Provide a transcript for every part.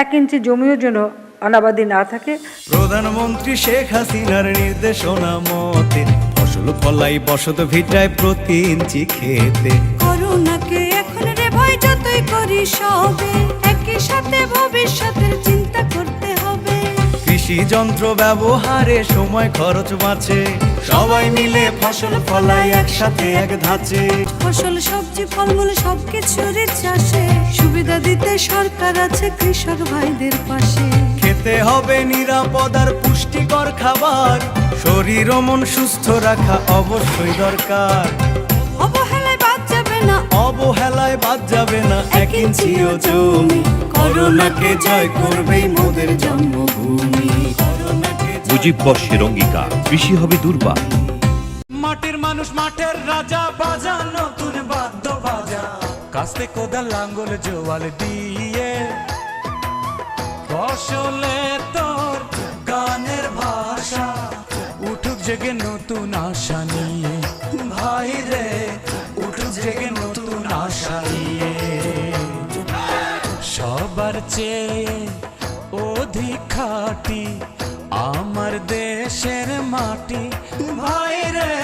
1 ইঞ্চি জমিও যেন অনাবাদি না থাকে। প্রধানমন্ত্রী শেখ হাসিনার নির্দেশনা মতে ফসল ফলাই বসত ভিটায় প্রতি ইঞ্চি খেতে। করোনাকে এখন রে ভয় যতই করি সবে, একই সাথে ভবিষ্যতের চিন্তা করতে হবে। কৃষি যন্ত্র ব্যবহারে সময় খরচ বাঁচে, সবাই মিলে ফসল ফলাই একসাথে এক ধাঁচে। ফসল সবজি ফলমূল সবকিছুরই চাষে সুবিধা দিতে সরকার আছে কৃষক ভাইদের পাশে। খেতে হবে নিরাপদ আর পুষ্টিকর খাবার, শরীর ও মন সুস্থ রাখা অবশ্যই দরকার। অবহেলায় বাদ যাবে না, অবহেলায় বাদ যাবে না 1 ইঞ্চিও জমি, করোনাকে জয় করবেই মোদের জন্মভূমি। মুজিব বর্ষের অঙ্গীকার, কৃষি হবে দুর্বার। মাটির মানুষ মাঠের রাজা, বাজা নতুন বাদ্য বাজা, কাস্তে কোদাল লাঙ্গল জোয়াল দিয়ে ফসলে তোর গানের ভাষা উঠুক জেগে নতুন আশা নিয়ে। ভাই রে উঠুক জেগে নতুন আশা নিয়ে, সবার চেয়ে অধিক খাঁটি আমার দেশের মাটি। ভাই রে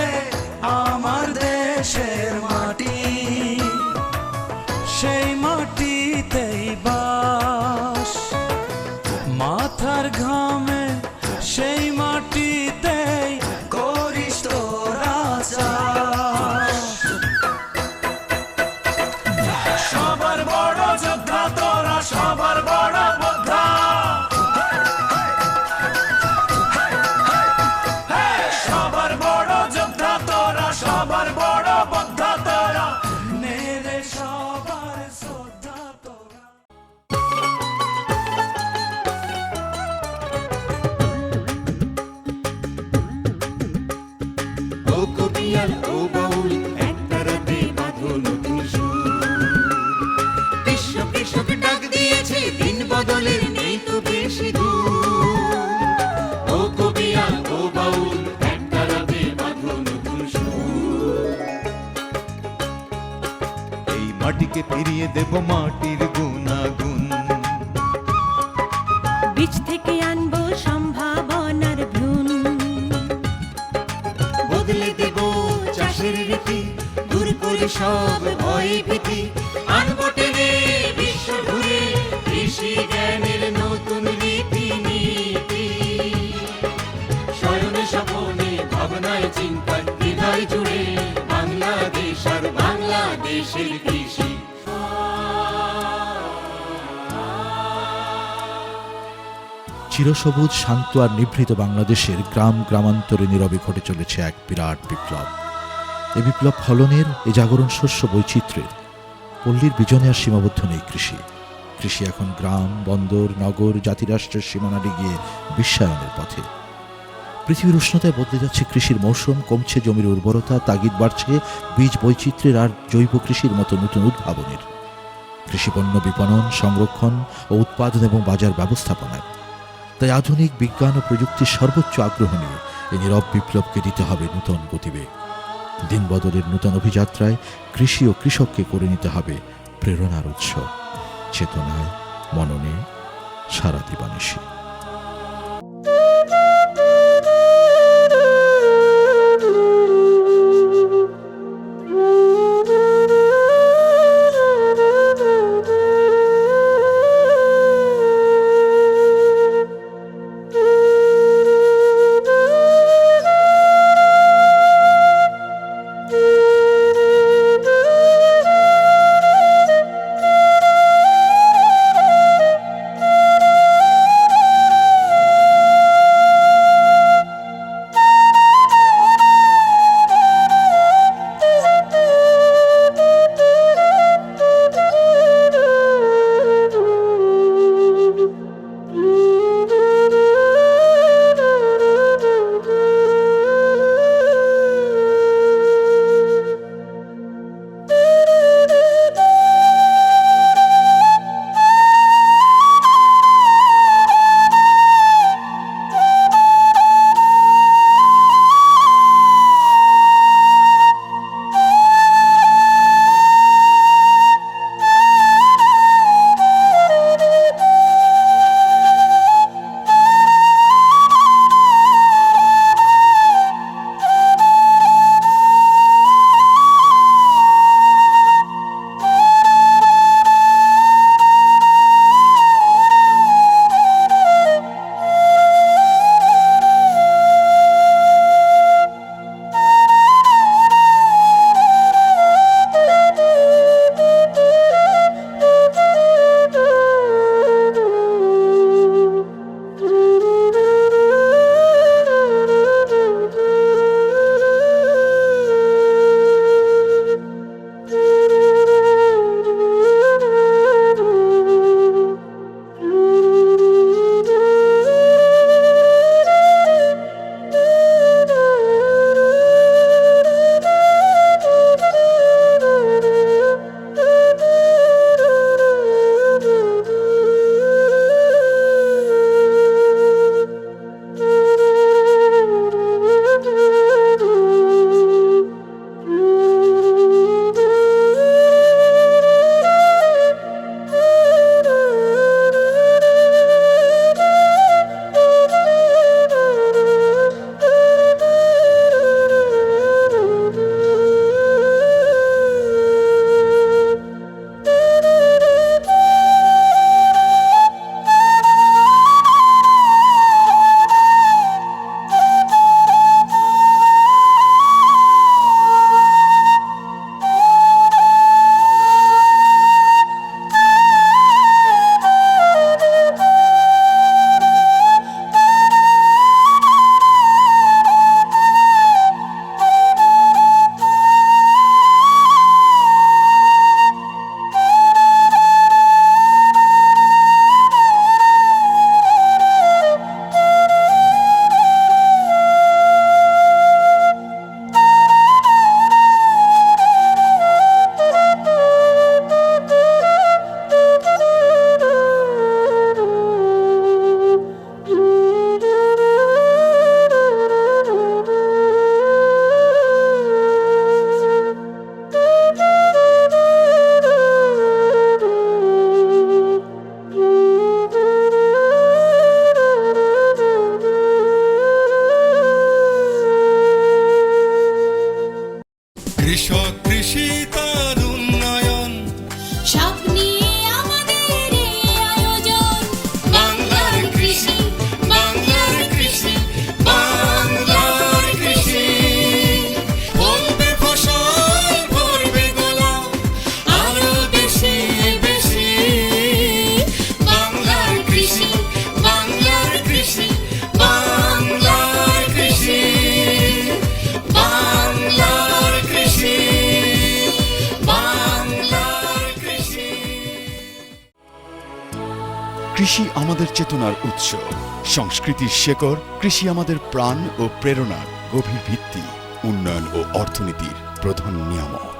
আমার দেশের মাটি, সেই মাটিতেই বাস, মাথার ঘামে সেই মাটিতেই করিস তোরা চাষ। সবার বড় যোদ্ধা তোরা, সবার বড় যোদ্ধা, সবার বড় যোদ্ধা তোরা, সবার বড় যোদ্ধা তোরা, নেরে সবার শ্রদ্ধা তোরা। ও কবিয়াল ও বাউল একটা রাতে বাঁধো নতুন সুর। বিশ্ব কৃষক ডাক দিয়েছে দিন বদলের নেই তো বেশি দূর। ও কবিয়াল ও বাউল একটা রাতে বাঁধো নতুন সুর। এই মাটিকে ফিরিয়ে দেব মাটির গুণাগুণ, বীজ থেকে আনবো সম্ভাবনার ভ্রূণ। বদলে দেব চাষের রীতি, দূর করে সব ভয় ভীতি। আনবো টেনে বিশ্ব ঘুরে কৃষি জ্ঞানের নতুন রীতি নীতি। শয়নে স্বপনে ভাবনায় চিন্তায় হৃদয় জুড়ে বাংলাদেশ আর বাংলাদেশের কৃষি। চিরসবুজ শান্ত আর নিভৃত বাংলাদেশের গ্রাম গ্রামান্তরে নীরবে ঘটে চলেছে এক বিরাট বিপ্লব। এই বিপ্লব ফলনের, এই জাগরণ শস্য বৈচিত্র্যের। পল্লীর বিজনে আর সীমাবদ্ধ নেই কৃষি। কৃষি এখন গ্রাম, বন্দর, নগর, জাতিরাষ্ট্রের সীমানা ডিগিয়ে বিশ্বায়নের পথে। পৃথিবীর উষ্ণতায় বদলে যাচ্ছে কৃষির মৌসুম, কমছে জমির উর্বরতা, তাগিদ বাড়ছে বীজ বৈচিত্র্যের আর জৈব কৃষির মতো নতুন উদ্ভাবনের। কৃষিপণ্য বিপণন, সংরক্ষণ ও উৎপাদন এবং বাজার ব্যবস্থাপনায়। তাই আধুনিক বিজ্ঞান ও প্রযুক্তির সর্বোচ্চ আগ্রহ নিয়ে এই নীরব বিপ্লবকে দিতে হবে নতুন গতিবেগ। দিন বদলের নতুন অভিযাত্রায় কৃষি ও কৃষককে করে নিতে হবে প্রেরণার উৎস, চেতনায়, মননে সারা দিবানিশি। কৃষি আমাদের চেতনার উৎস, সংস্কৃতির শেকড়। কৃষি আমাদের প্রাণ ও প্রেরণার গভীর ভিত্তি, উন্নয়ন ও অর্থনীতির প্রধান নিয়ামক।